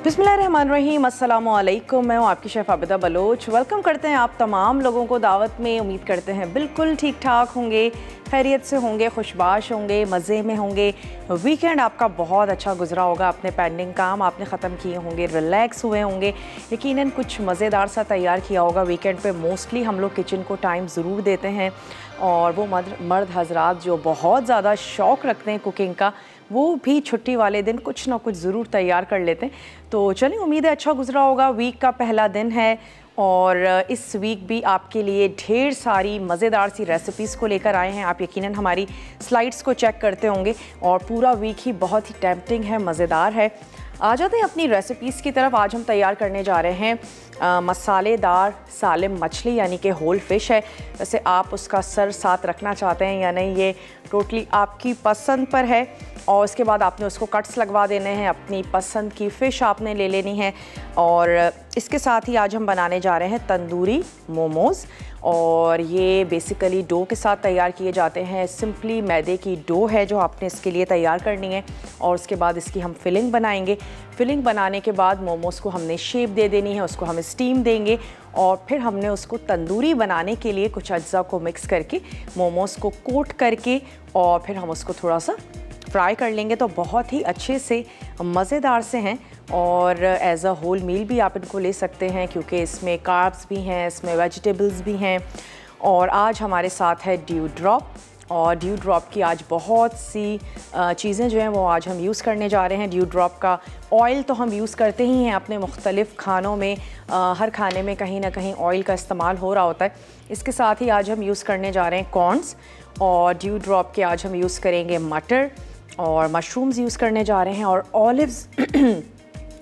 बिस्मिल्लाहिर्रहमानिर्रहीम, अस्सलामु अलैकुम। मैं हूँ आपकी शेफ़ आबिदा बलोच। वेलकम करते हैं आप तमाम लोगों को दावत में। उम्मीद करते हैं बिल्कुल ठीक ठाक होंगे, खैरियत से होंगे, खुशबाश होंगे, मज़े में होंगे। वीकेंड आपका बहुत अच्छा गुजरा होगा, अपने पेंडिंग काम आपने ख़त्म किए होंगे, रिलैक्स हुए होंगे, यकीनन कुछ मज़ेदार सा तैयार किया होगा। वीकेंड पे मोस्टली हम लोग किचन को टाइम ज़रूर देते हैं और वो मर्द हजरात जो बहुत ज़्यादा शौक़ रखते हैं कुकिंग का, वो भी छुट्टी वाले दिन कुछ ना कुछ ज़रूर तैयार कर लेते हैं। तो चलिए, उम्मीद है अच्छा गुजरा होगा। वीक का पहला दिन है और इस वीक भी आपके लिए ढेर सारी मज़ेदार सी रेसिपीज़ को लेकर आए हैं। आप यकीनन हमारी स्लाइड्स को चेक करते होंगे और पूरा वीक ही बहुत ही टेम्पटिंग है, मज़ेदार है। आ जाते हैं अपनी रेसिपीज़ की तरफ। आज हम तैयार करने जा रहे हैं मसालेदार सालिम मछली, यानी कि होल फिश है। वैसे आप उसका सर साथ रखना चाहते हैं या नहीं, ये टोटली आपकी पसंद पर है। और उसके बाद आपने उसको कट्स लगवा देने हैं। अपनी पसंद की फ़िश आपने ले लेनी है। और इसके साथ ही आज हम बनाने जा रहे हैं तंदूरी मोमोज़, और ये बेसिकली डो के साथ तैयार किए जाते हैं। सिंपली मैदे की डो है जो आपने इसके लिए तैयार करनी है, और उसके बाद इसकी हम फिलिंग बनाएंगे। फिलिंग बनाने के बाद मोमोज़ को हमने शेप दे देनी है, उसको हम स्टीम देंगे, और फिर हमने उसको तंदूरी बनाने के लिए कुछ अज्जा को मिक्स करके मोमोज़ को कोट करके और फिर हम उसको थोड़ा सा फ्राई कर लेंगे। तो बहुत ही अच्छे से मज़ेदार से हैं, और एज़ अ होल मील भी आप इनको ले सकते हैं क्योंकि इसमें कार्ब्स भी हैं, इसमें वेजिटेबल्स भी हैं। और आज हमारे साथ है ड्यू ड्रॉप, और ड्यू ड्रॉप की आज बहुत सी चीज़ें जो हैं वो आज हम यूज़ करने जा रहे हैं। ड्यू ड्रॉप का ऑयल तो हम यूज़ करते ही हैं अपने मुख्तलिफ़ खानों में, हर खाने में कहीं ना कहीं ऑयल का इस्तेमाल हो रहा होता है। इसके साथ ही आज हम यूज़ करने जा रहे हैं कॉर्न्स, और ड्यू ड्रॉप के आज हम यूज़ करेंगे मटर और मशरूम्स यूज़ करने जा रहे हैं, और ऑलिव्स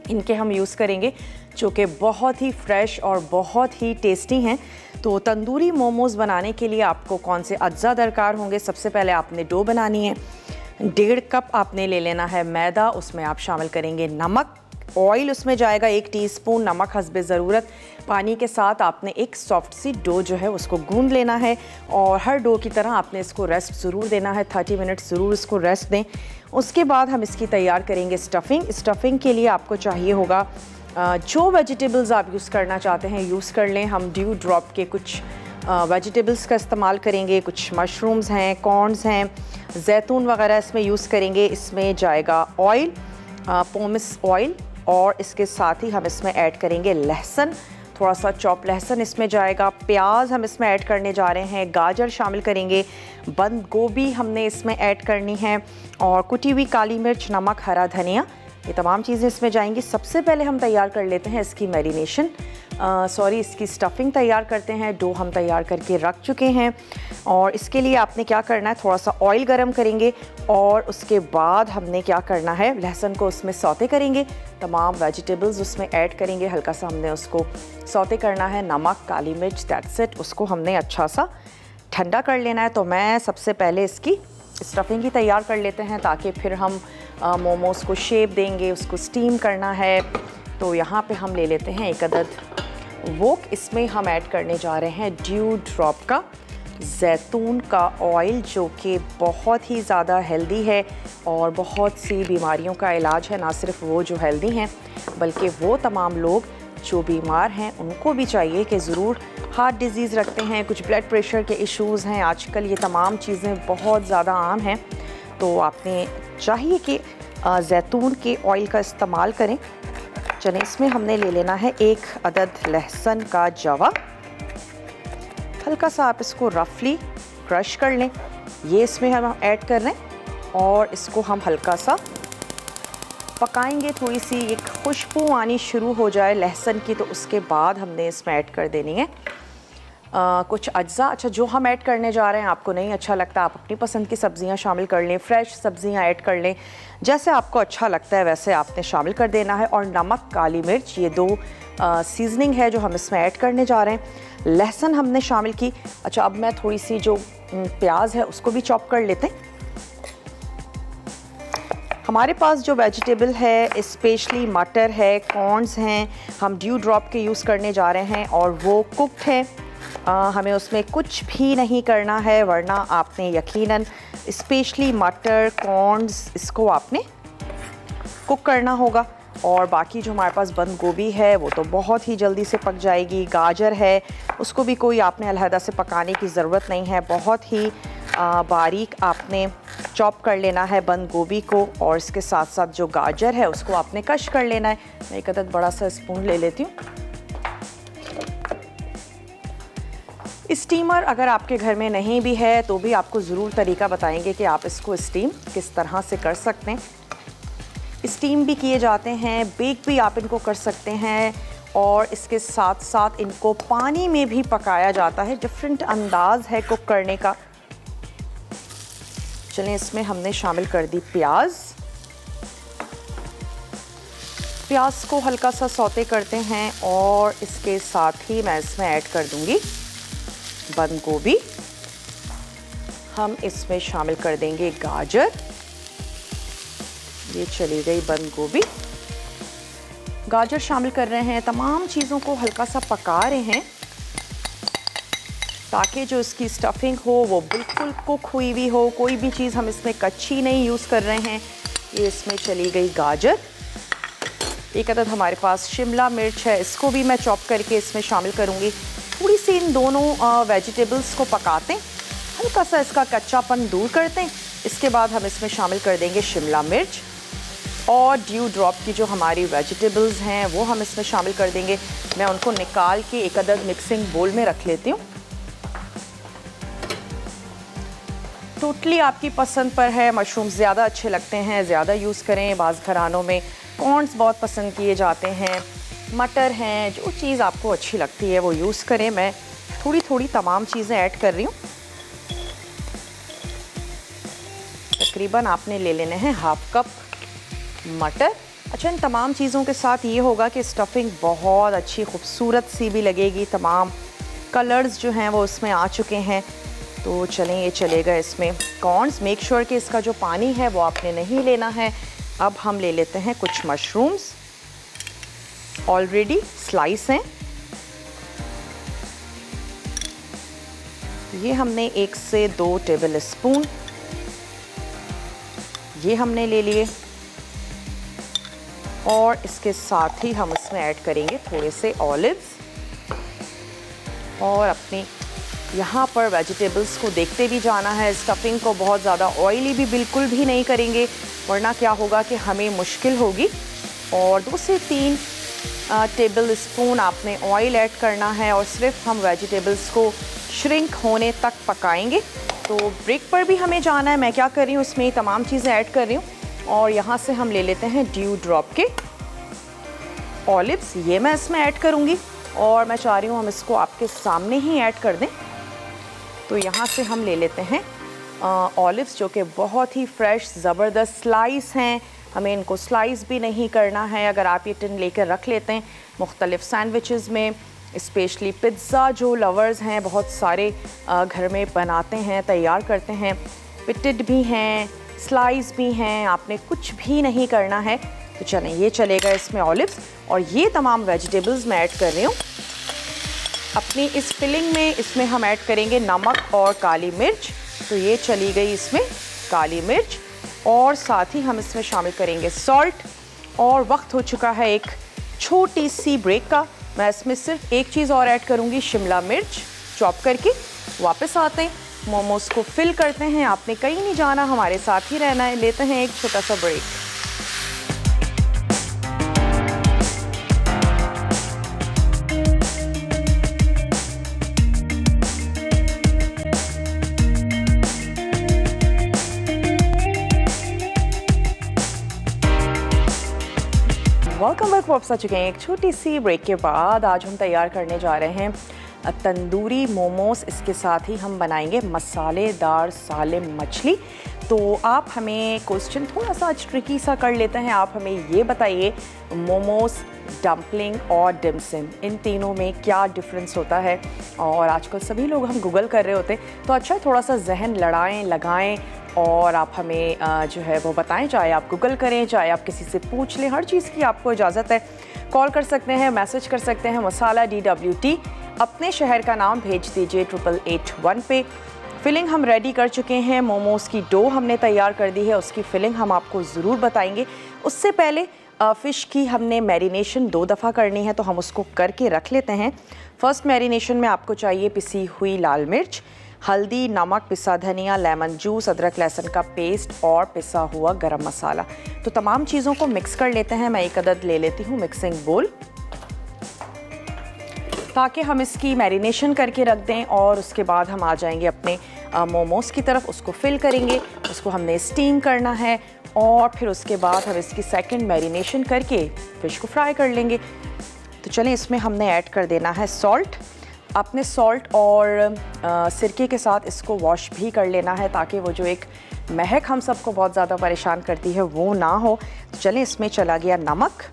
इनके हम यूज़ करेंगे जो कि बहुत ही फ्रेश और बहुत ही टेस्टी हैं। तो तंदूरी मोमोज़ बनाने के लिए आपको कौन से अज्जा दरकार होंगे? सबसे पहले आपने डो बनानी है। 1.5 कप आपने ले लेना है मैदा, उसमें आप शामिल करेंगे नमक, ऑयल उसमें जाएगा 1 टीस्पून, नमक हस्बे ज़रूरत। पानी के साथ आपने एक सॉफ्ट सी डो जो है उसको गूंद लेना है, और हर डो की तरह आपने इसको रेस्ट ज़रूर देना है, 30 मिनट ज़रूर इसको रेस्ट दें। उसके बाद हम इसकी तैयार करेंगे स्टफ़िंग। स्टफ़िंग के लिए आपको चाहिए होगा जो वेजिटेबल्स आप यूज़ करना चाहते हैं यूज़ कर लें। हम ड्यू ड्रॉप के कुछ वेजिटेबल्स का इस्तेमाल करेंगे, कुछ मशरूम्स हैं, कॉर्न्स हैं, जैतून वगैरह इसमें यूज़ करेंगे। इसमें जाएगा ऑयल, पोमिस ऑयल, और इसके साथ ही हम इसमें ऐड करेंगे लहसुन, थोड़ा सा चॉप लहसुन इसमें जाएगा। प्याज हम इसमें ऐड करने जा रहे हैं, गाजर शामिल करेंगे, बंद गोभी हमने इसमें ऐड करनी है, और कुटी हुई काली मिर्च, नमक, हरा धनिया, ये तमाम चीज़ें इसमें जाएंगी। सबसे पहले हम तैयार कर लेते हैं इसकी मैरिनेशन, इसकी स्टफ़िंग तैयार करते हैं। डो हम तैयार करके रख चुके हैं, और इसके लिए आपने क्या करना है, थोड़ा सा ऑयल गरम करेंगे, और उसके बाद हमने क्या करना है, लहसुन को उसमें सौते करेंगे, तमाम वेजिटेबल्स उसमें ऐड करेंगे, हल्का सा हमने उसको सौते करना है, नमक, काली मिर्च, दैट्स इट। उसको हमने अच्छा सा ठंडा कर लेना है। तो मैं सबसे पहले इसकी स्टफ़िंग ही तैयार कर लेते हैं ताकि फिर हम मोमोज़ को शेप देंगे, उसको स्टीम करना है। तो यहाँ पे हम ले लेते हैं 1 अदद वोक। इसमें हम ऐड करने जा रहे हैं ड्यू ड्रॉप का जैतून का ऑयल, जो कि बहुत ही ज़्यादा हेल्दी है और बहुत सी बीमारियों का इलाज है। ना सिर्फ वो जो हेल्दी हैं, बल्कि वो तमाम लोग जो बीमार हैं उनको भी चाहिए कि ज़रूर, हार्ट डिज़ीज़ रखते हैं, कुछ ब्लड प्रेशर के इश्यूज़ हैं, आजकल ये तमाम चीज़ें बहुत ज़्यादा आम हैं। तो आपने चाहिए कि जैतून के ऑयल का इस्तेमाल करें। चलें, इसमें हमने ले लेना है 1 अदद लहसुन का जवा, हल्का सा आप इसको रफली क्रश कर लें। ये इसमें हम ऐड कर लें, और इसको हम हल्का सा पकाएंगे। थोड़ी सी एक खुशबू आनी शुरू हो जाए लहसुन की, तो उसके बाद हमने इसमें ऐड कर देनी है कुछ अज्जा। अच्छा, जो हम ऐड करने जा रहे हैं आपको नहीं अच्छा लगता, आप अपनी पसंद की सब्ज़ियां शामिल कर लें, फ्रेश सब्ज़ियां ऐड कर लें, जैसे आपको अच्छा लगता है वैसे आपने शामिल कर देना है। और नमक, काली मिर्च, ये 2 सीजनिंग है जो हम इसमें ऐड करने जा रहे हैं। लहसुन हमने शामिल की। अच्छा, अब मैं थोड़ी सी जो प्याज है उसको भी चॉप कर लेते हैं। हमारे पास जो वेजिटेबल है, स्पेशली मटर है, कॉर्न्स हैं, हम ड्यू ड्रॉप के यूज़ करने जा रहे हैं, और वो कुक्ड है। हमें उसमें कुछ भी नहीं करना है, वरना आपने यकीनन स्पेशली मटर, कॉर्न्स, इसको आपने कुक करना होगा। और बाकी जो हमारे पास बंद गोभी है वो तो बहुत ही जल्दी से पक जाएगी। गाजर है, उसको भी कोई आपने अलहदा से पकाने की ज़रूरत नहीं है, बहुत ही बारीक आपने चॉप कर लेना है बंद गोभी को, और इसके साथ साथ जो गाजर है उसको आपने कश कर लेना है। मैं एक अदद बड़ा सा स्पून ले लेती हूँ। स्टीमर अगर आपके घर में नहीं भी है तो भी आपको ज़रूर तरीका बताएंगे कि आप इसको स्टीम किस तरह से कर सकते हैं। स्टीम भी किए जाते हैं, बेक भी आप इनको कर सकते हैं, और इसके साथ साथ इनको पानी में भी पकाया जाता है। डिफरेंट अंदाज है कुक करने का। चलें, इसमें हमने शामिल कर दी प्याज। प्याज को हल्का सा सौते करते हैं, और इसके साथ ही मैं इसमें ऐड कर दूंगी बंद गोभी। हम इसमें शामिल कर देंगे गाजर। ये चली गई बंद गोभी, गाजर शामिल कर रहे हैं। तमाम चीज़ों को हल्का सा पका रहे हैं ताकि जो इसकी स्टफिंग हो वो बिल्कुल कुक हुई हुई हो। कोई भी चीज़ हम इसमें कच्ची नहीं यूज़ कर रहे हैं। ये इसमें चली गई गाजर। एक अदद हमारे पास शिमला मिर्च है, इसको भी मैं चॉप करके इसमें शामिल करूँगी। थोड़ी सी इन दोनों वेजिटेबल्स को पकाते हैं, हल्का सा इसका कच्चापन दूर करते हैं। इसके बाद हम इसमें शामिल कर देंगे शिमला मिर्च, और ड्यू ड्रॉप की जो हमारी वेजिटेबल्स हैं वो हम इसमें शामिल कर देंगे। मैं उनको निकाल के एक अदद मिक्सिंग बोल में रख लेती हूँ। टोटली आपकी पसंद पर है। मशरूम ज़्यादा अच्छे लगते हैं, ज़्यादा यूज़ करें। बाज़ घरानों में कॉर्न्स बहुत पसंद किए जाते हैं, मटर हैं, जो चीज़ आपको अच्छी लगती है वो यूज़ करें। मैं थोड़ी थोड़ी तमाम चीज़ें ऐड कर रही हूँ। तकरीबन आपने ले लेने हैं हाफ कप मटर। अच्छा, इन तमाम चीज़ों के साथ ये होगा कि स्टफिंग बहुत अच्छी खूबसूरत सी भी लगेगी। तमाम कलर्स जो हैं वो उसमें आ चुके हैं। तो चलें, ये चलेगा इसमें कॉर्न्स। मेक श्योर कि इसका जो पानी है वो आपने नहीं लेना है। अब हम ले लेते हैं कुछ मशरूम्स, ऑलरेडी स्लाइस हैं। ये हमने 1 से 2 टेबल स्पून ये हमने ले लिए, और इसके साथ ही हम इसमें ऐड करेंगे थोड़े से ऑलिव्स। और अपनी यहाँ पर वेजिटेबल्स को देखते भी जाना है। स्टफिंग को बहुत ज़्यादा ऑयली भी बिल्कुल भी नहीं करेंगे, वरना क्या होगा कि हमें मुश्किल होगी। और 2 से 3 टेबल स्पून आपने ऑयल ऐड करना है, और सिर्फ हम वेजिटेबल्स को श्रिंक होने तक पकाएंगे। तो ब्रेक पर भी हमें जाना है। मैं क्या कर रही हूँ, इसमें तमाम चीज़ें ऐड कर रही हूँ, और यहाँ से हम ले लेते हैं ड्यू ड्रॉप के ऑलिव्स। ये मैं इसमें ऐड करूँगी, और मैं चाह रही हूँ हम इसको आपके सामने ही ऐड कर दें। तो यहाँ से हम ले लेते हैं ऑलिव्स, जो कि बहुत ही फ्रेश ज़बरदस्त स्लाइस हैं। हमें इनको स्लाइस भी नहीं करना है। अगर आप ये टिन लेकर रख लेते हैं मुख्तलिफ़ सैंडविचेस में, स्पेशली पिज़्ज़ा जो लवर्स हैं बहुत सारे घर में बनाते हैं, तैयार करते हैं। पिटेड भी हैं, स्लाइस भी हैं, आपने कुछ भी नहीं करना है। तो चलें, ये चलेगा इसमें ऑलिव्स, और ये तमाम वेजिटेबल्स मैं ऐड कर रही हूँ अपनी इस फिलिंग में। इसमें हम ऐड करेंगे नमक और काली मिर्च। तो ये चली गई इसमें काली मिर्च, और साथ ही हम इसमें शामिल करेंगे सॉल्ट। और वक्त हो चुका है एक छोटी सी ब्रेक का। मैं इसमें सिर्फ एक चीज़ और ऐड करूँगी, शिमला मिर्च चॉप करके। वापस आते हैं, मोमोज़ को फिल करते हैं। आपने कहीं नहीं जाना, हमारे साथ ही रहना है। लेते हैं एक छोटा सा ब्रेक। Welcome back. वापस आ चुके हैं एक छोटी सी ब्रेक के बाद। आज हम तैयार करने जा रहे हैं तंदूरी मोमोस। इसके साथ ही हम बनाएंगे मसालेदार सालिम मछली। तो आप हमें क्वेश्चन थोड़ा सा ट्रिकी सा कर लेते हैं। आप हमें ये बताइए, मोमोस, डम्पलिंग और डिमसिम, इन तीनों में क्या डिफरेंस होता है? और आजकल सभी लोग हम गूगल कर रहे होते हैं, तो अच्छा थोड़ा सा जहन लगाएं और आप हमें जो है वो बताएं। चाहे आप गूगल करें, चाहे आप किसी से पूछ लें, हर चीज़ की आपको इजाज़त है। कॉल कर सकते हैं, मैसेज कर सकते हैं, मसाला DWT, अपने शहर का नाम भेज दीजिए 8881 पे। फिलिंग हम रेडी कर चुके हैं। मोमोज़ की डो हमने तैयार कर दी है, उसकी फिलिंग हम आपको ज़रूर बताएंगे। उससे पहले फ़िश की हमने मैरिनेशन 2 दफ़ा करनी है, तो हम उसको करके रख लेते हैं। फ़र्स्ट मैरिनेशन में आपको चाहिए पिसी हुई लाल मिर्च, हल्दी, नमक, पिसा धनिया, लेमन जूस, अदरक लहसुन का पेस्ट और पिसा हुआ गरम मसाला। तो तमाम चीज़ों को मिक्स कर लेते हैं। मैं एक अदद ले लेती हूँ मिक्सिंग बोल, ताकि हम इसकी मैरिनेशन करके रख दें और उसके बाद हम आ जाएंगे अपने मोमोज़ की तरफ। उसको फिल करेंगे, उसको हमने स्टीम करना है और फिर उसके बाद हम इसकी सेकंड मैरिनेशन करके फ़िश को फ्राई कर लेंगे। तो चलें, इसमें हमने ऐड कर देना है सॉल्ट। आपने सॉल्ट और सिरके के साथ इसको वॉश भी कर लेना है, ताकि वो जो एक महक हम सबको बहुत ज़्यादा परेशान करती है वो ना हो। तो चलें, इसमें चला गया नमक,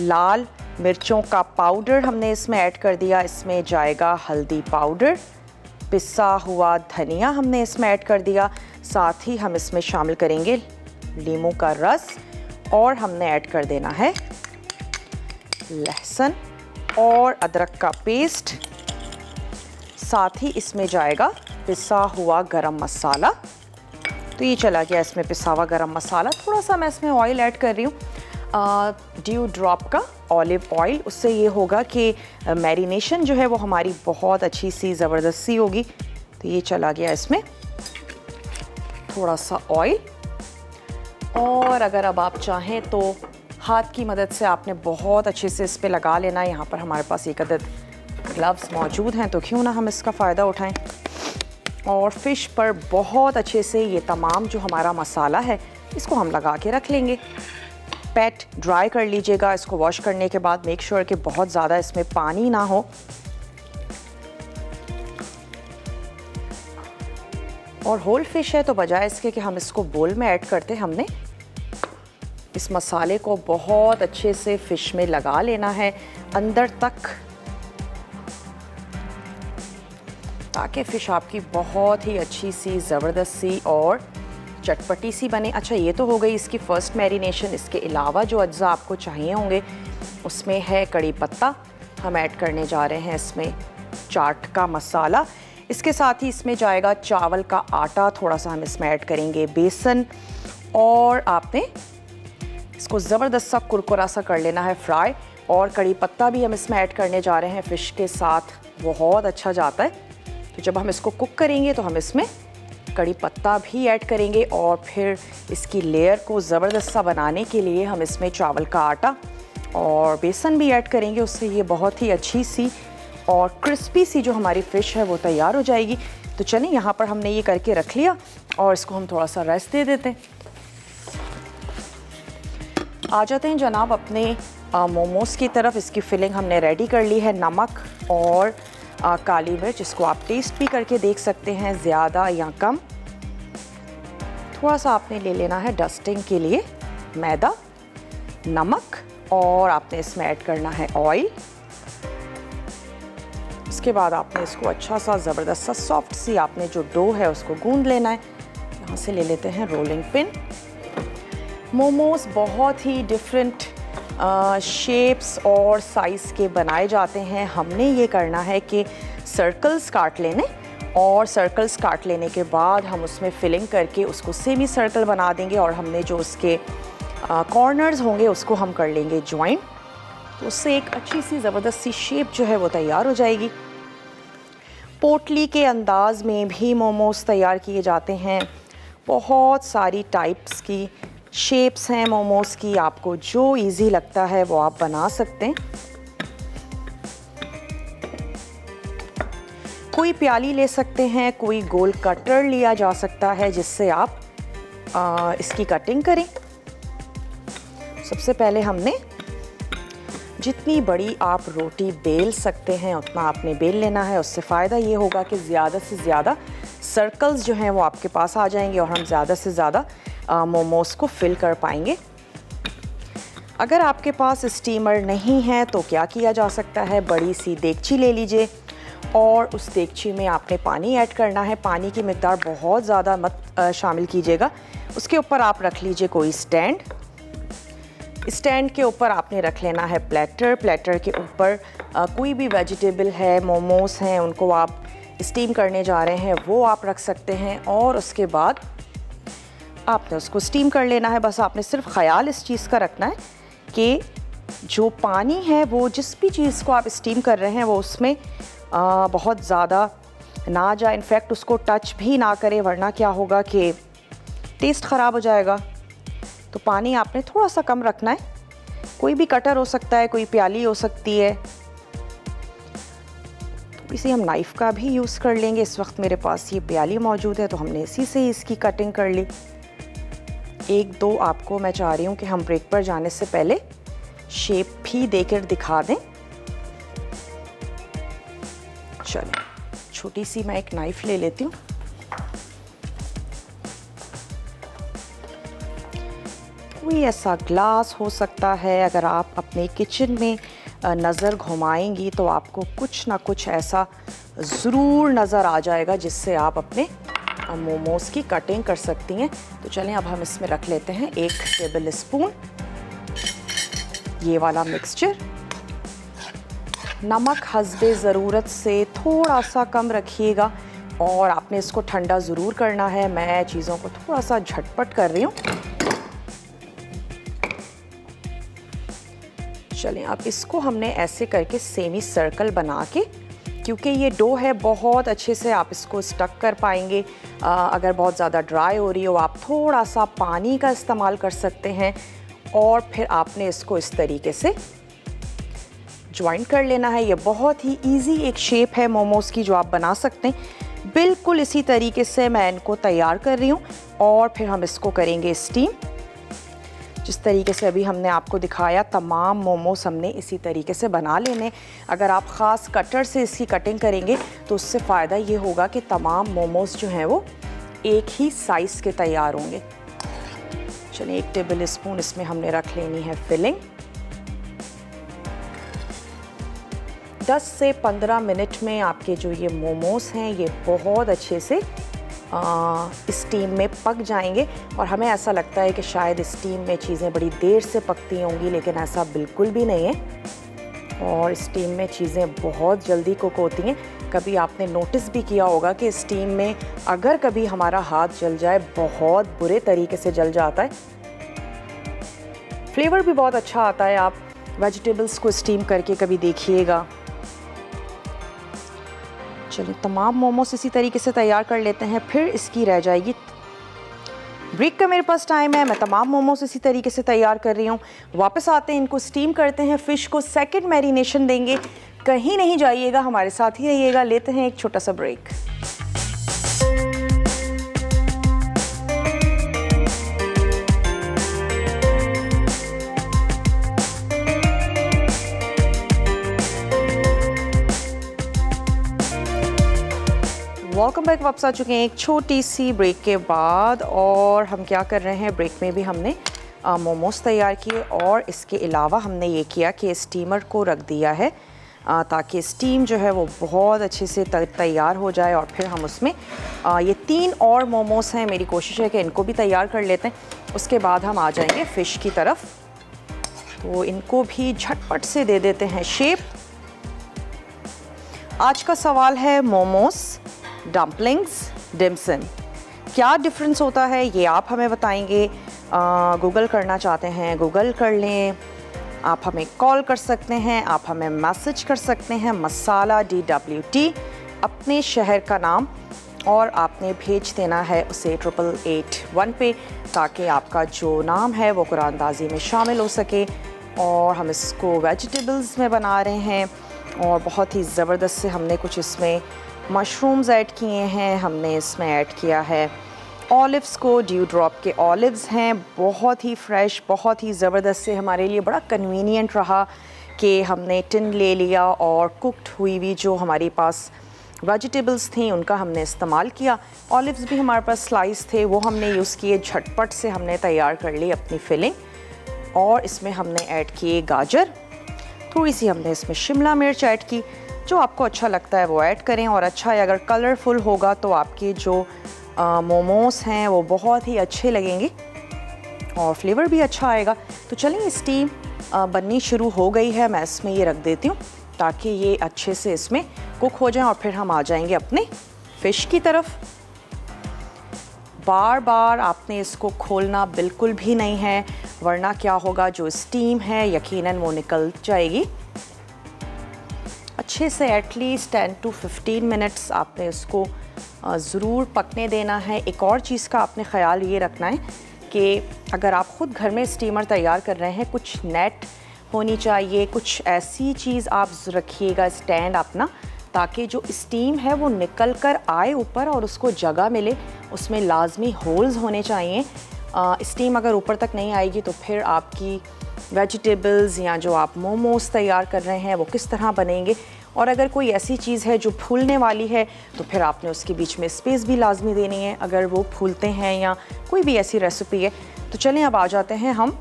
लाल मिर्चों का पाउडर हमने इसमें ऐड कर दिया, इसमें जाएगा हल्दी पाउडर, पिसा हुआ धनिया हमने इसमें ऐड कर दिया, साथ ही हम इसमें शामिल करेंगे नींबू का रस और हमने ऐड कर देना है लहसुन और अदरक का पेस्ट, साथ ही इसमें जाएगा पिसा हुआ गरम मसाला। तो ये चला गया इसमें पिसा हुआ गरम मसाला। थोड़ा सा मैं इसमें ऑयल ऐड कर रही हूँ, ड्यू ड्रॉप का ऑलिव ऑयल। उससे ये होगा कि मैरिनेशन जो है वो हमारी बहुत अच्छी सी ज़बरदस्त सी होगी। तो ये चला गया इसमें थोड़ा सा ऑयल, और अगर अब आप चाहें तो हाथ की मदद से आपने बहुत अच्छे से इस पे लगा लेना। यहाँ पर हमारे पास एक अदद ग्लव्स मौजूद हैं, तो क्यों ना हम इसका फ़ायदा उठाएं और फ़िश पर बहुत अच्छे से ये तमाम जो हमारा मसाला है इसको हम लगा के रख लेंगे। पैट ड्राई कर लीजिएगा। इसको वॉश करने के बाद मेक श्योर कि बहुत ज़्यादा इसमें पानी ना हो। और होल फिश है, तो बजाय इसके कि हम इसको बोल में ऐड करते, हमने इस मसाले को बहुत अच्छे से फ़िश में लगा लेना है अंदर तक, ताकि फ़िश आपकी बहुत ही अच्छी सी ज़बरदस्त सी और चटपटी सी बने। अच्छा, ये तो हो गई इसकी फ़र्स्ट मैरिनेशन। इसके अलावा जो अज्जा आपको चाहिए होंगे उसमें है कड़ी पत्ता, हम ऐड करने जा रहे हैं इसमें चाट का मसाला। इसके साथ ही इसमें जाएगा चावल का आटा, थोड़ा सा हम इसमें ऐड करेंगे बेसन, और आपने इसको ज़बरदस्त सा कुरकुरा सा कर लेना है फ्राई। और कड़ी पत्ता भी हम इसमें ऐड करने जा रहे हैं, फ़िश के साथ बहुत अच्छा जाता है। तो जब हम इसको कुक करेंगे तो हम इसमें कड़ी पत्ता भी ऐड करेंगे, और फिर इसकी लेयर को ज़बरदस्त सा बनाने के लिए हम इसमें चावल का आटा और बेसन भी ऐड करेंगे। उससे ये बहुत ही अच्छी सी और क्रिस्पी सी जो हमारी फ़िश है वो तैयार हो जाएगी। तो चलिए, यहाँ पर हमने ये करके रख लिया और इसको हम थोड़ा सा रेस्ट दे देते हैं। आ जाते हैं जनाब अपने मोमोज़ की तरफ। इसकी फिलिंग हमने रेडी कर ली है। नमक और काली मिर्च, इसको आप टेस्ट भी करके देख सकते हैं ज़्यादा या कम। थोड़ा सा आपने ले लेना है डस्टिंग के लिए मैदा, नमक, और आपने इसमें ऐड करना है ऑयल। उसके बाद आपने इसको अच्छा सा ज़बरदस्त सा सॉफ्ट सी आपने जो डो है उसको गूंद लेना है। यहाँ से ले लेते हैं रोलिंग पिन। मोमोज़ बहुत ही डिफरेंट शेप्स और साइज़ के बनाए जाते हैं। हमने ये करना है कि सर्कल्स काट लेने, और सर्कल्स काट लेने के बाद हम उसमें फिलिंग करके उसको सेमी सर्कल बना देंगे, और हमने जो उसके कॉर्नर्स होंगे उसको हम कर लेंगे ज्वाइन। तो उससे एक अच्छी सी ज़बरदस्त सी शेप जो है वो तैयार हो जाएगी। पोटली के अंदाज़ में भी मोमोज़ तैयार किए जाते हैं। बहुत सारी टाइप्स की शेप्स हैं मोमोज़ की, आपको जो इजी लगता है वो आप बना सकते हैं। कोई प्याली ले सकते हैं, कोई गोल कटर लिया जा सकता है जिससे आप इसकी कटिंग करें। सबसे पहले हमने जितनी बड़ी आप रोटी बेल सकते हैं उतना आपने बेल लेना है। उससे फ़ायदा ये होगा कि ज़्यादा से ज़्यादा सर्कल्स जो हैं वो आपके पास आ जाएंगे और हम ज़्यादा से ज़्यादा मोमोज़ को फिल कर पाएंगे। अगर आपके पास स्टीमर नहीं है तो क्या किया जा सकता है, बड़ी सी देगची ले लीजिए और उस देगची में आपने पानी ऐड करना है। पानी की मिकदार बहुत ज़्यादा मत शामिल कीजिएगा। उसके ऊपर आप रख लीजिए कोई स्टैंड। स्टैंड के ऊपर आपने रख लेना है प्लेटर। प्लेटर के ऊपर कोई भी वेजिटेबल है, मोमोज़ हैं, उनको आप स्टीम करने जा रहे हैं वो आप रख सकते हैं। और उसके बाद आपने उसको स्टीम कर लेना है। बस आपने सिर्फ ख्याल इस चीज़ का रखना है कि जो पानी है वो जिस भी चीज़ को आप स्टीम कर रहे हैं वो उसमें बहुत ज़्यादा ना जाए, इनफैक्ट उसको टच भी ना करे, वरना क्या होगा कि टेस्ट ख़राब हो जाएगा। तो पानी आपने थोड़ा सा कम रखना है। कोई भी कटर हो सकता है, कोई प्याली हो सकती है, तो इसे हम नाइफ़ का भी यूज़ कर लेंगे। इस वक्त मेरे पास ये प्याली मौजूद है तो हमने इसी से इसकी कटिंग कर ली। एक दो आपको मैं चाह रही हूँ कि हम ब्रेक पर जाने से पहले शेप भी देकर दिखा दें। चलिए, छोटी सी मैं एक नाइफ़ ले लेती हूँ। कोई ऐसा ग्लास हो सकता है, अगर आप अपने किचन में नज़र घुमाएंगी तो आपको कुछ ना कुछ ऐसा ज़रूर नज़र आ जाएगा जिससे आप अपने मोमोज़ की कटिंग कर सकती हैं। तो चलें अब हम इसमें रख लेते हैं 1 टेबल स्पून ये वाला मिक्सचर। नमक हस्बे ज़रूरत से थोड़ा सा कम रखिएगा और आपने इसको ठंडा ज़रूर करना है। मैं चीज़ों को थोड़ा सा झटपट कर रही हूँ। चलें, अब इसको हमने ऐसे करके सेमी सर्कल बना के, क्योंकि ये डो है बहुत अच्छे से आप इसको स्टक कर पाएंगे। अगर बहुत ज़्यादा ड्राई हो रही हो आप थोड़ा सा पानी का इस्तेमाल कर सकते हैं और फिर आपने इसको इस तरीके से ज्वाइन कर लेना है। ये बहुत ही इजी एक शेप है मोमोज़ की जो आप बना सकते हैं। बिल्कुल इसी तरीके से मैं इनको तैयार कर रही हूँ और फिर हम इसको करेंगे स्टीम। जिस तरीके से अभी हमने आपको दिखाया तमाम मोमोज़ हमने इसी तरीके से बना लेने। अगर आप ख़ास कटर से इसकी कटिंग करेंगे तो उससे फ़ायदा ये होगा कि तमाम मोमोज़ जो हैं वो एक ही साइज़ के तैयार होंगे। चलिए, 1 टेबल स्पून इसमें हमने रख लेनी है फिलिंग। 10 से 15 मिनट में आपके जो ये मोमोज़ हैं ये बहुत अच्छे से स्टीम में पक जाएंगे। और हमें ऐसा लगता है कि शायद स्टीम में चीज़ें बड़ी देर से पकती होंगी, लेकिन ऐसा बिल्कुल भी नहीं है और स्टीम में चीज़ें बहुत जल्दी कुक होती हैं। कभी आपने नोटिस भी किया होगा कि स्टीम में अगर कभी हमारा हाथ जल जाए बहुत बुरे तरीके से जल जाता है। फ्लेवर भी बहुत अच्छा आता है। आप वेजिटेबल्स को स्टीम करके कभी देखिएगा। चलिए, तमाम मोमोस इसी तरीके से तैयार कर लेते हैं, फिर इसकी रह जाएगी ब्रेक का मेरे पास टाइम है। मैं तमाम मोमोस इसी तरीके से तैयार कर रही हूँ। वापस आते हैं, इनको स्टीम करते हैं, फ़िश को सेकंड मैरिनेशन देंगे। कहीं नहीं जाइएगा, हमारे साथ ही रहिएगा। लेते हैं एक छोटा सा ब्रेक। Welcome back. वापस आ चुके हैं एक छोटी सी ब्रेक के बाद। और हम क्या कर रहे हैं, ब्रेक में भी हमने मोमोज़ तैयार किए और इसके अलावा हमने ये किया कि स्टीमर को रख दिया है ताकि स्टीम जो है वो बहुत अच्छे से तैयार हो जाए। और फिर हम उसमें ये 3 और मोमोज़ हैं, मेरी कोशिश है कि इनको भी तैयार कर लेते हैं। उसके बाद हम आ जाएंगे फ़िश की तरफ, तो इनको भी झटपट से दे देते हैं शेप। आज का सवाल है मोमोज़, डम्पलिंग्स, डिमसम, क्या डिफरेंस होता है ये आप हमें बताएंगे। गूगल करना चाहते हैं गूगल कर लें, आप हमें कॉल कर सकते हैं, आप हमें मैसेज कर सकते हैं मसाला DWT अपने शहर का नाम, और आपने भेज देना है उसे 8881 पे ताकि आपका जो नाम है वो कुरानदाजी में शामिल हो सके। और हम इसको वेजिटेबल्स में बना रहे हैं और बहुत ही ज़बरदस्त से हमने कुछ इसमें मशरूम्स ऐड किए हैं, हमने इसमें ऐड किया है ऑलिव्स को, ड्यू ड्रॉप के ऑलिव्स हैं, बहुत ही फ्रेश, बहुत ही ज़बरदस्त से। हमारे लिए बड़ा कन्वीनियंट रहा कि हमने टिन ले लिया और कुक्ड हुई हुई जो हमारे पास वेजिटेबल्स थी उनका हमने इस्तेमाल किया। ऑलिव्स भी हमारे पास स्लाइस थे, वो हमने यूज़ किए। झटपट से हमने तैयार कर ली अपनी फिलिंग। और इसमें हमने ऐड किए गाजर, थोड़ी सी हमने इसमें शिमला मिर्च ऐड की। जो आपको अच्छा लगता है वो ऐड करें। और अच्छा है अगर कलरफुल होगा तो आपके जो मोमोज़ हैं वो बहुत ही अच्छे लगेंगे और फ्लेवर भी अच्छा आएगा। तो चलिए, स्टीम बननी शुरू हो गई है, मैं इसमें ये रख देती हूँ ताकि ये अच्छे से इसमें कुक हो जाए। और फिर हम आ जाएंगे अपने फ़िश की तरफ। बार बार आपने इसको खोलना बिल्कुल भी नहीं है, वरना क्या होगा, जो स्टीम है यकीनन वो निकल जाएगी। अच्छे से एटलीस्ट 10 to 15 मिनट्स आपने इसको ज़रूर पकने देना है। एक और चीज़ का आपने ख़याल ये रखना है कि अगर आप ख़ुद घर में स्टीमर तैयार कर रहे हैं, कुछ नेट होनी चाहिए, कुछ ऐसी चीज़ आप रखिएगा स्टैंड अपना, ताकि जो स्टीम है वो निकल कर आए ऊपर और उसको जगह मिले। उसमें लाजमी होल्स होने चाहिए। स्टीम अगर ऊपर तक नहीं आएगी तो फिर आपकी वेजिटेबल्स या जो आप मोमोज़ तैयार कर रहे हैं वो किस तरह बनेंगे। और अगर कोई ऐसी चीज़ है जो फूलने वाली है तो फिर आपने उसके बीच में स्पेस भी लाजमी देनी है अगर वो फूलते हैं, या कोई भी ऐसी रेसिपी है। तो चलें अब आ जाते हैं हम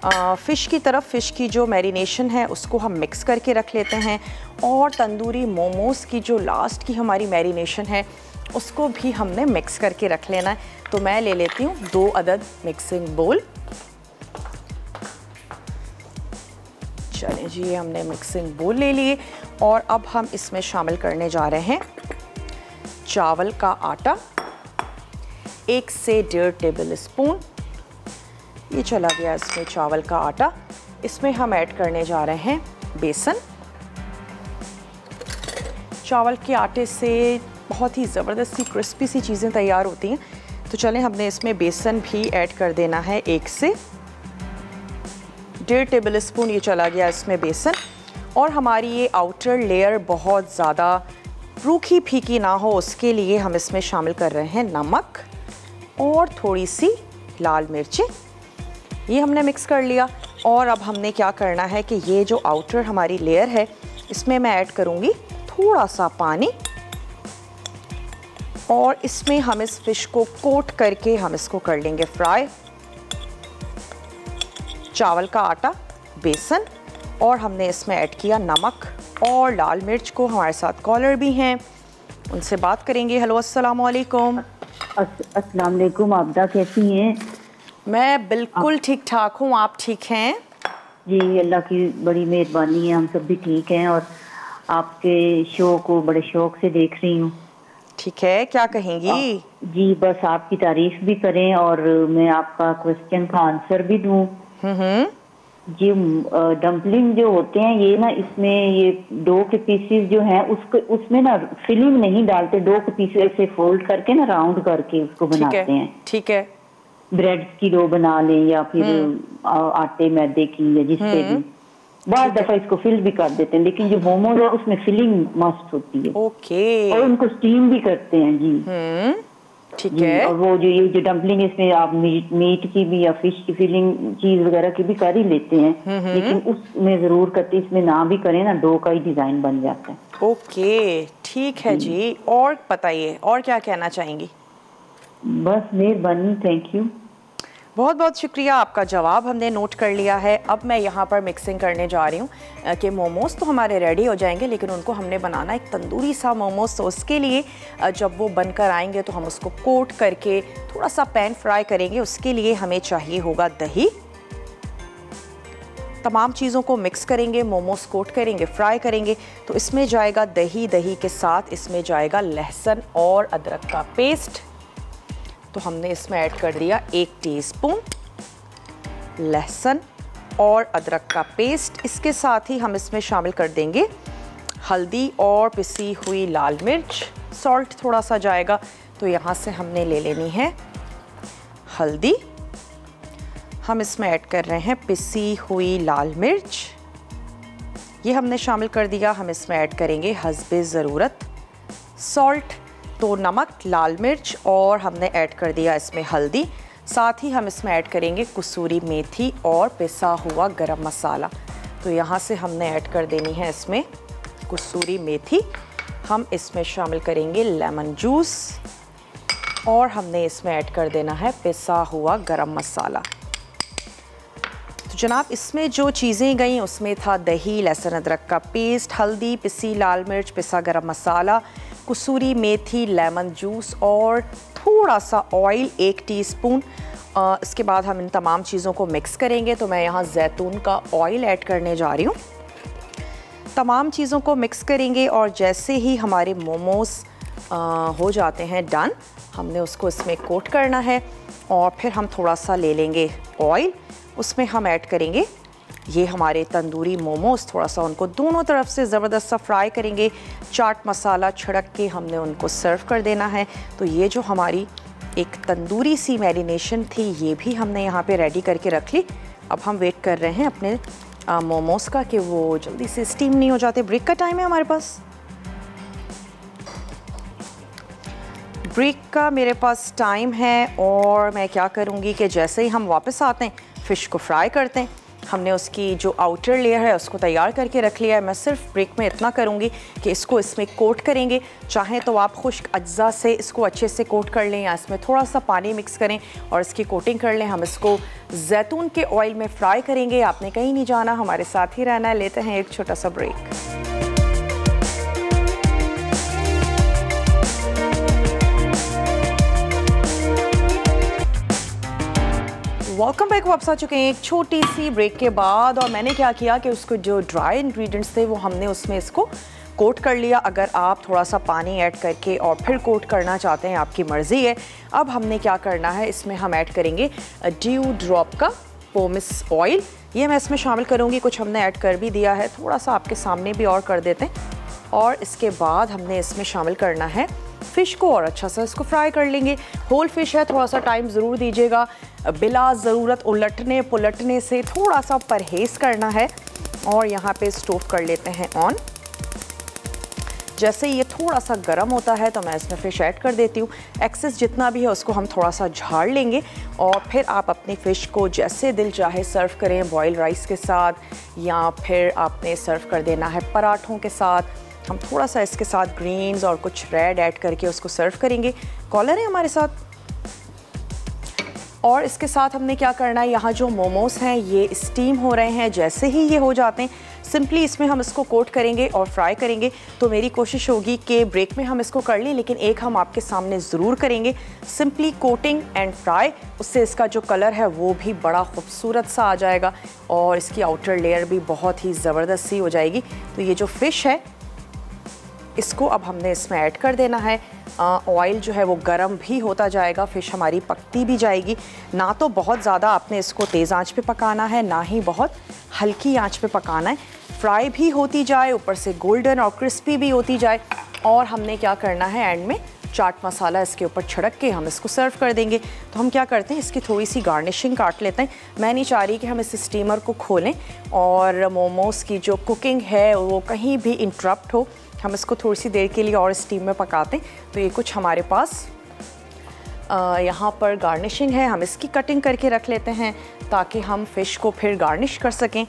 फ़िश की तरफ। फ़िश की जो मैरिनेशन है उसको हम मिक्स करके रख लेते हैं, और तंदूरी मोमोज़ की जो लास्ट की हमारी मैरिनेशन है उसको भी हमने मिक्स करके रख लेना है। तो मैं ले लेती हूँ 2 अदद मिक्सिंग बोल। चलें जी, हमने मिक्सिंग बोल ले लिए, और अब हम इसमें शामिल करने जा रहे हैं चावल का आटा 1 से 1.5 टेबल स्पून। ये चला गया इसमें चावल का आटा। इसमें हम ऐड करने जा रहे हैं बेसन। चावल के आटे से बहुत ही ज़बरदस्त सी क्रिस्पी सी चीज़ें तैयार होती हैं। तो चलें, हमने इसमें बेसन भी ऐड कर देना है 1 से 1.5 टेबल स्पून। ये चला गया इसमें बेसन। और हमारी ये आउटर लेयर बहुत ज़्यादा रूखी फीकी ना हो, उसके लिए हम इसमें शामिल कर रहे हैं नमक और थोड़ी सी लाल मिर्चें। ये हमने मिक्स कर लिया। और अब हमने क्या करना है कि ये जो आउटर हमारी लेयर है इसमें मैं ऐड करूँगी थोड़ा सा पानी, और इसमें हम इस फिश को कोट करके हम इसको कर लेंगे फ्राई। चावल का आटा, बेसन, और हमने इसमें ऐड किया नमक और लाल मिर्च को। हमारे साथ कॉलर भी हैं, उनसे बात करेंगे। हेलो, अस्सलाम वालेकुम। अस्सलाम वालेकुम। आबदा कैसी हैं? मैं बिल्कुल ठीक ठाक हूँ, आप ठीक हैं? जी, अल्लाह की बड़ी मेहरबानी है, हम सब भी ठीक हैं, और आपके शो को बड़े शौक से देख रही हूँ। ठीक है, क्या कहेंगी? जी, बस आपकी तारीफ भी करें और मैं आपका क्वेश्चन का आंसर भी दूँ। जी, डम्पलिंग जो होते हैं ये ना, इसमें ये डो के पीसेस जो हैं उसमें ना फिलिंग नहीं डालते, डो के पीसेस से फोल्ड करके ना राउंड करके उसको बनाते हैं। ठीक है। ब्रेड की डो बना लें या फिर आटे मैदे की, या जिससे भी बहुत दफा इसको फिल भी कर देते हैं, लेकिन जो मोमोज है उसमें फिलिंग मस्त होती है। ओके। और उनको स्टीम भी करते हैं। जी ठीक है। और वो जो ये जो डम्पलिंग, इसमें आप मीट की भी या फिश की फिलिंग चीज वगैरह की भी कर ही लेते हैं, लेकिन उसमें जरूर करते, इसमें ना भी करें ना, डो का ही डिजाइन बन जाता है। ओके, ठीक है जी। और बताइए, और क्या कहना चाहेंगी? बस मेहरबानी, थैंक यू। बहुत बहुत शुक्रिया, आपका जवाब हमने नोट कर लिया है। अब मैं यहाँ पर मिक्सिंग करने जा रही हूँ कि मोमोज़ तो हमारे रेडी हो जाएंगे, लेकिन उनको हमने बनाना एक तंदूरी सा मोमोज़। तो उसके लिए जब वो बनकर आएंगे तो हम उसको कोट करके थोड़ा सा पैन फ्राई करेंगे। उसके लिए हमें चाहिए होगा दही। तमाम चीज़ों को मिक्स करेंगे, मोमोज़ कोट करेंगे, फ्राई करेंगे। तो इसमें जाएगा दही, दही के साथ इसमें जाएगा लहसुन और अदरक का पेस्ट। तो हमने इसमें ऐड कर दिया 1 टीस्पून लहसुन और अदरक का पेस्ट। इसके साथ ही हम इसमें शामिल कर देंगे हल्दी और पिसी हुई लाल मिर्च। सॉल्ट थोड़ा सा जाएगा, तो यहाँ से हमने ले लेनी है हल्दी। हम इसमें ऐड कर रहे हैं पिसी हुई लाल मिर्च, ये हमने शामिल कर दिया। हम इसमें ऐड करेंगे हस्बे ज़रूरत सॉल्ट, तो नमक, लाल मिर्च, और हमने ऐड कर दिया इसमें हल्दी। साथ ही हम इसमें ऐड करेंगे कसूरी मेथी और पिसा हुआ गरम मसाला। तो यहाँ से हमने ऐड कर देनी है इसमें कसूरी मेथी। हम इसमें शामिल करेंगे लेमन जूस, और हमने इसमें ऐड कर देना है पिसा हुआ गरम मसाला। तो जनाब, इसमें जो चीज़ें गई उसमें था दही, लहसुन अदरक का पेस्ट, हल्दी, पिसी लाल मिर्च, पिसा गरम मसाला, कसूरी मेथी, लेमन जूस और थोड़ा सा ऑयल 1 टीस्पून। इसके बाद हम इन तमाम चीज़ों को मिक्स करेंगे। तो मैं यहाँ जैतून का ऑयल ऐड करने जा रही हूँ। तमाम चीज़ों को मिक्स करेंगे, और जैसे ही हमारे मोमोज़ हो जाते हैं डन, हमने उसको इसमें कोट करना है। और फिर हम थोड़ा सा ले लेंगे ऑयल, उसमें हम ऐड करेंगे ये हमारे तंदूरी मोमोज, थोड़ा सा उनको दोनों तरफ से ज़बरदस्त सा फ्राई करेंगे। चाट मसाला छिड़क के हमने उनको सर्व कर देना है। तो ये जो हमारी एक तंदूरी सी मैरिनेशन थी ये भी हमने यहाँ पे रेडी करके रख ली। अब हम वेट कर रहे हैं अपने मोमोज का कि वो जल्दी से स्टीम नहीं हो जाते। ब्रेक का टाइम है हमारे पास, ब्रेक का मेरे पास टाइम है। और मैं क्या करूँगी कि जैसे ही हम वापस आते हैं फ़िश को फ्राई करते हैं। हमने उसकी जो आउटर लेयर है उसको तैयार करके रख लिया है। मैं सिर्फ ब्रेक में इतना करूँगी कि इसको इसमें कोट करेंगे। चाहें तो आप खुश्क अज्जा से इसको अच्छे से कोट कर लें या इसमें थोड़ा सा पानी मिक्स करें और इसकी कोटिंग कर लें। हम इसको जैतून के ऑयल में फ्राई करेंगे। आपने कहीं नहीं जाना, हमारे साथ ही रहना है। लेते हैं एक छोटा सा ब्रेक। Welcome back. वापस आ चुके हैं एक छोटी सी ब्रेक के बाद। और मैंने क्या किया कि उसको जो ड्राई इंग्रेडिएंट्स थे वो हमने उसमें इसको कोट कर लिया। अगर आप थोड़ा सा पानी ऐड करके और फिर कोट करना चाहते हैं, आपकी मर्ज़ी है। अब हमने क्या करना है, इसमें हम ऐड करेंगे ड्यू ड्रॉप का पोमिस ऑयल। ये मैं इसमें शामिल करूँगी, कुछ हमने ऐड कर भी दिया है, थोड़ा सा आपके सामने भी और कर देते हैं। और इसके बाद हमने इसमें शामिल करना है फ़िश को और अच्छा सा इसको फ्राई कर लेंगे। होल फिश है, थोड़ा सा टाइम ज़रूर दीजिएगा। बिला ज़रूरत उलटने पुलटने से थोड़ा सा परहेज़ करना है। और यहाँ पे स्टोव कर लेते हैं ऑन। जैसे ये थोड़ा सा गर्म होता है तो मैं इसमें फ़िश ऐड कर देती हूँ। एक्सेस जितना भी है उसको हम थोड़ा सा झाड़ लेंगे। और फिर आप अपनी फ़िश को जैसे दिल चाहे सर्व करें, बॉयल राइस के साथ या फिर आपने सर्व कर देना है पराठों के साथ। हम थोड़ा सा इसके साथ ग्रीन्स और कुछ रेड ऐड करके उसको सर्व करेंगे। कॉलर है हमारे साथ। और इसके साथ हमने क्या करना है, यहाँ जो मोमोज हैं ये स्टीम हो रहे हैं। जैसे ही ये हो जाते हैं सिंपली इसमें हम इसको कोट करेंगे और फ्राई करेंगे। तो मेरी कोशिश होगी कि ब्रेक में हम इसको कर लें, लेकिन एक हम आपके सामने ज़रूर करेंगे। सिंपली कोटिंग एंड फ्राई, उससे इसका जो कलर है वो भी बड़ा खूबसूरत सा आ जाएगा और इसकी आउटर लेयर भी बहुत ही ज़बरदस्त सी हो जाएगी। तो ये जो फ़िश है इसको अब हमने इसमें ऐड कर देना है। ऑयल जो है वो गरम भी होता जाएगा, फ़िश हमारी पकती भी जाएगी। ना तो बहुत ज़्यादा आपने इसको तेज़ आंच पे पकाना है, ना ही बहुत हल्की आंच पे पकाना है। फ्राई भी होती जाए, ऊपर से गोल्डन और क्रिस्पी भी होती जाए। और हमने क्या करना है, एंड में चाट मसाला इसके ऊपर छिड़क के हम इसको सर्व कर देंगे। तो हम क्या करते हैं, इसकी थोड़ी सी गार्निशिंग काट लेते हैं। मैं नहीं चाह रही कि हम इस स्टीमर को खोलें और मोमोज़ की जो कुकिंग है वो कहीं भी इंटरप्ट हो। हम इसको थोड़ी सी देर के लिए और स्टीम में पकाते हैं। तो ये कुछ हमारे पास यहाँ पर गार्निशिंग है, हम इसकी कटिंग करके रख लेते हैं ताकि हम फ़िश को फिर गार्निश कर सकें।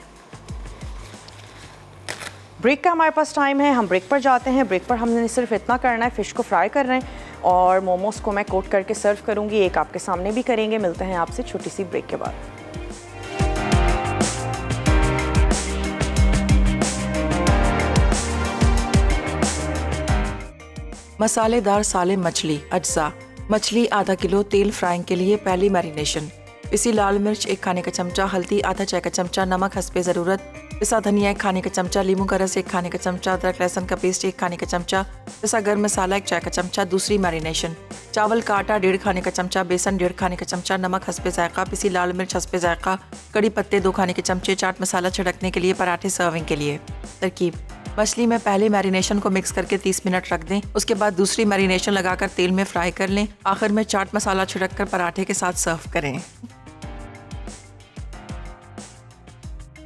ब्रेक का हमारे पास टाइम है, हम ब्रेक पर जाते हैं। ब्रेक पर हमने सिर्फ इतना करना है, फ़िश को फ्राई कर रहे हैं और मोमोज़ को मैं कोट करके सर्व करूँगी। एक आपके सामने भी करेंगे। मिलते हैं आपसे छोटी सी ब्रेक के बाद। मसालेदार साले मछली अज्जा। मछली आधा किलो। तेल फ्राइंग के लिए पहली मैरिनेशन। पिसी लाल मिर्च 1 खाने का चमचा, हल्दी आधा चाय का चमचा, नमक हस्बे ज़रूरत, पिसा धनिया 1 खाने का चमचा, लीमू का रस 1 खाने का चमचा, अदरक लहसुन का पेस्ट 1 खाने का चमचा, पिसा गर्म मसाला 1 चाय का चमचा। दूसरी मैरिनेशन। चावल का आटा 1.5 खाने का चमचा, बेसन 1.5 खाने का चमचा, नमक हस्बे जायका, पिसी लाल मिर्च हस्बे जायका, कड़ी पत्ते 2 खाने के चमचे, चाट मसाला छिड़कने के लिए, पराठे सर्विंग के लिए। तरकीब। मछली में पहले मैरिनेशन को मिक्स करके 30 मिनट रख दें। उसके बाद दूसरी मैरिनेशन लगाकर तेल में फ्राई कर लें। आखिर में चाट मसाला छिड़ककर पराठे के साथ सर्व करें।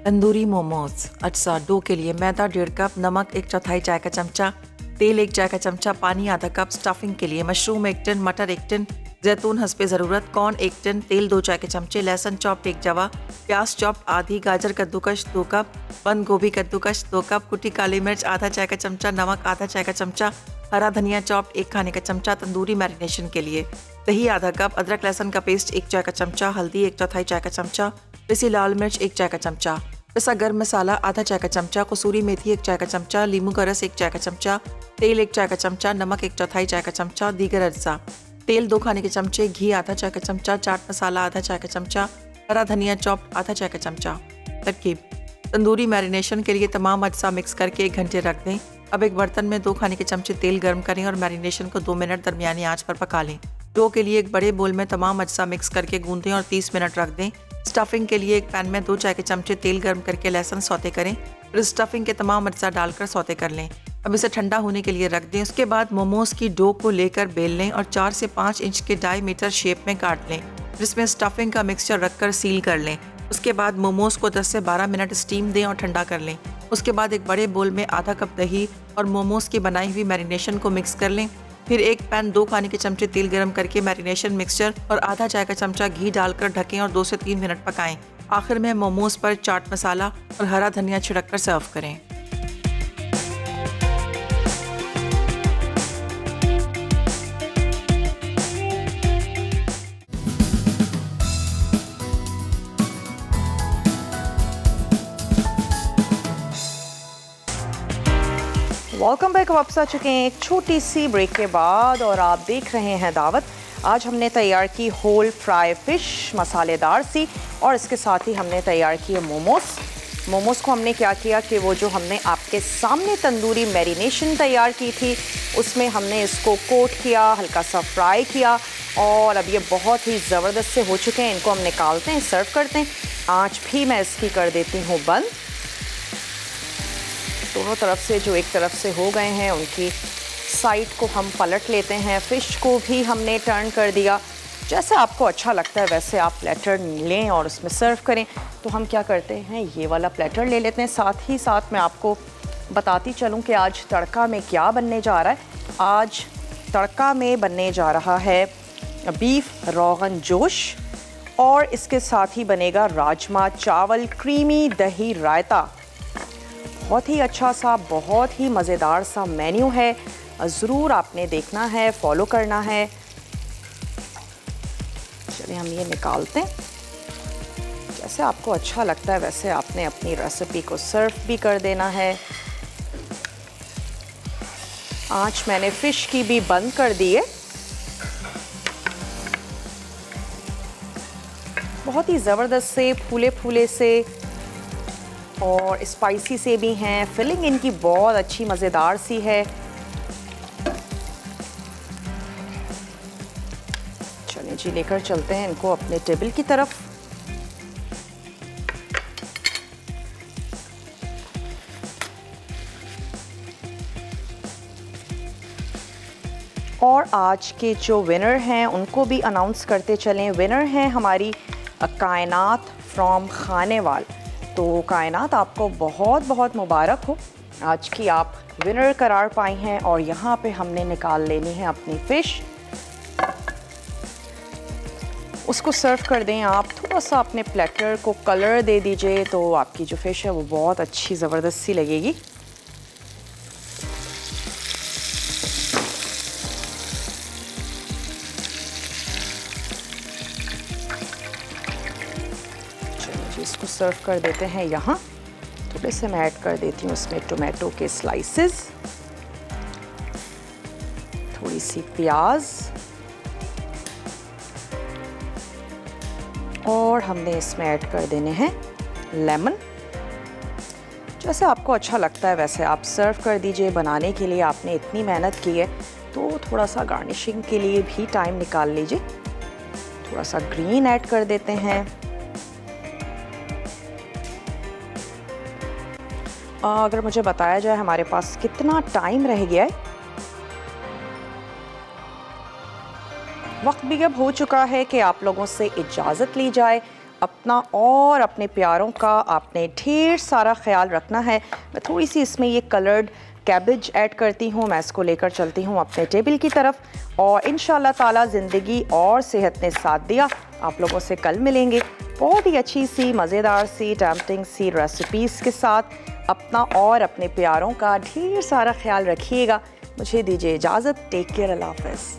तंदूरी मोमोज अज्जा। डो के लिए मैदा 1.5 कप, नमक 1/4 चाय का चमचा, तेल 1 चाय का चमचा, पानी आधा कप। स्टफिंग के लिए मशरूम 1 टन, मटर 1 टन, जैतून हस्बे ज़रूरत, कॉर्न 1 टन, तेल 2 चाय के चमचे, लहसुन चॉप्ड 1 जवा, प्याज चॉप्ड आधी, गाजर कद्दूकश 2 कप, बंद गोभी कद्दूकश 2 कप, कुटी काली मिर्च आधा चाय का चमचा, नमक आधा चाय का चमचा, हरा धनिया चॉप्ड 1 खाने का चमचा। तंदूरी मैरिनेशन के लिए दही आधा कप, अदरक लहसुन का पेस्ट 1 चाय का चमचा, हल्दी 1/4 चाय का चमचा, पिसी लाल मिर्च 1 चाय का चमचा, पिसा गर्म मसाला आधा चाय का चमचा, कसूरी मेथी 1 चाय का चमचा, लीमू का रस 1 चाय का चमचा, तेल 1 चाय का चमचा, नमक 1/4 चाय का चमचा। दीगर अज्जा। तेल 2 खाने के चमचे, घी आधा चाय का चमचा, चाट मसाला आधा चाय का चमचा, हरा धनिया चॉप्ड आधा चाय का चमचा। तरकीब। तंदूरी मैरिनेशन के लिए तमाम अज्जा मिक्स करके 1 घंटे रख दें। अब एक बर्तन में 2 खाने के चमचे तेल गर्म करें और मैरिनेशन को 2 मिनट दरमियानी आंच पर पका लें। डो के लिए एक बड़े बोल में तमाम अज्जा मिक्स करके गूंदें और 30 मिनट रख दें। स्टफिंग के लिए एक पैन में 2 चाय के चमचे तेल गर्म करके लहसुन सौते करें, फिर स्टफिंग के तमाम अज्जा डालकर सौते कर लें। अब इसे ठंडा होने के लिए रख दें। उसके बाद मोमोज की डो को लेकर बेल लें और 4 से 5 इंच के डायमीटर शेप में काट लें, जिसमें स्टफिंग का मिक्सचर रखकर सील कर लें। उसके बाद मोमोज को 10 से 12 मिनट स्टीम दें और ठंडा कर लें। उसके बाद एक बड़े बोल में आधा कप दही और मोमोज की बनाई हुई मैरिनेशन को मिक्स कर लें। फिर एक पैन 2 खाने के चमचे तेल गरम करके मैरिनेशन मिक्सचर और आधा चाय का चमचा घी डालकर ढकें और 2 से 3 मिनट पकाएं। आखिर में मोमोज पर चाट मसाला और हरा धनिया छिड़क कर सर्व करें। Welcome back. वापस आ चुके हैं एक छोटी सी ब्रेक के बाद और आप देख रहे हैं दावत। आज हमने तैयार की होल फ्राई फिश मसालेदार सी, और इसके साथ ही हमने तैयार किए मोमोज़ को हमने क्या किया कि वो जो हमने आपके सामने तंदूरी मैरिनेशन तैयार की थी उसमें हमने इसको कोट किया, हल्का सा फ्राई किया, और अब ये बहुत ही ज़बरदस्त से हो चुके हैं। इनको हम निकालते हैं, सर्व करते हैं। आँच भी मैं इसकी कर देती हूँ बंद। दोनों तरफ से जो एक तरफ से हो गए हैं उनकी साइड को हम पलट लेते हैं। फ़िश को भी हमने टर्न कर दिया। जैसे आपको अच्छा लगता है वैसे आप प्लेटर लें और उसमें सर्व करें। तो हम क्या करते हैं, ये वाला प्लेटर ले लेते हैं। साथ ही साथ मैं आपको बताती चलूं कि आज तड़का में क्या बनने जा रहा है। आज तड़का में बनने जा रहा है बीफ रोगन जोश, और इसके साथ ही बनेगा राजमा चावल क्रीमी दही रायता। बहुत ही अच्छा सा, बहुत ही मज़ेदार सा मेन्यू है। ज़रूर आपने देखना है, फॉलो करना है। चलिए हम ये निकालते हैं। जैसे आपको अच्छा लगता है वैसे आपने अपनी रेसिपी को सर्व भी कर देना है। आँच मैंने फ़िश की भी बंद कर दी है। बहुत ही ज़बरदस्त से, फूले फूले से और स्पाइसी से भी हैं। फिलिंग इनकी बहुत अच्छी मज़ेदार सी है। चलिए जी, लेकर चलते हैं इनको अपने टेबल की तरफ। और आज के जो विनर हैं उनको भी अनाउंस करते चलें। विनर हैं हमारी कायनात फ्रॉम खानेवाल। तो कायनात, आपको बहुत बहुत मुबारक हो, आज की आप विनर करार पाई हैं। और यहाँ पे हमने निकाल लेनी है अपनी फ़िश। उसको सर्व कर दें आप। थोड़ा सा अपने प्लेटर को कलर दे दीजिए तो आपकी जो फ़िश है वो बहुत अच्छी ज़बरदस्त सी लगेगी। इसको सर्व कर देते हैं यहाँ। थोड़े से मैं ऐड कर देती हूँ इसमें टोमेटो के स्लाइसेस, थोड़ी सी प्याज, और हमने इसमें ऐड कर देने हैं लेमन। जैसे आपको अच्छा लगता है वैसे आप सर्व कर दीजिए। बनाने के लिए आपने इतनी मेहनत की है तो थोड़ा सा गार्निशिंग के लिए भी टाइम निकाल लीजिए। थोड़ा सा ग्रीन ऐड कर देते हैं। अगर मुझे बताया जाए हमारे पास कितना टाइम रह गया है, वक्त भी अब हो चुका है कि आप लोगों से इजाज़त ली जाए। अपना और अपने प्यारों का आपने ढेर सारा ख्याल रखना है। मैं थोड़ी सी इसमें ये कलर्ड कैबेज ऐड करती हूँ। मैं इसको लेकर चलती हूँ अपने टेबल की तरफ। और इंशाल्लाह ताला ज़िंदगी और सेहत ने साथ दिया, आप लोगों से कल मिलेंगे बहुत ही अच्छी सी, मज़ेदार सी, टेम्पटिंग सी रेसिपीज़ के साथ। अपना और अपने प्यारों का ढेर सारा ख्याल रखिएगा। मुझे दीजिए इजाज़त। Take care. अल्लाह हाफ़िज़।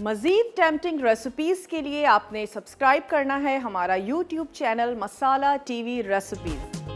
मज़ीद टेम्पटिंग रेसिपीज़ के लिए आपने सब्सक्राइब करना है हमारा YouTube चैनल मसाला TV रेसिपीज़।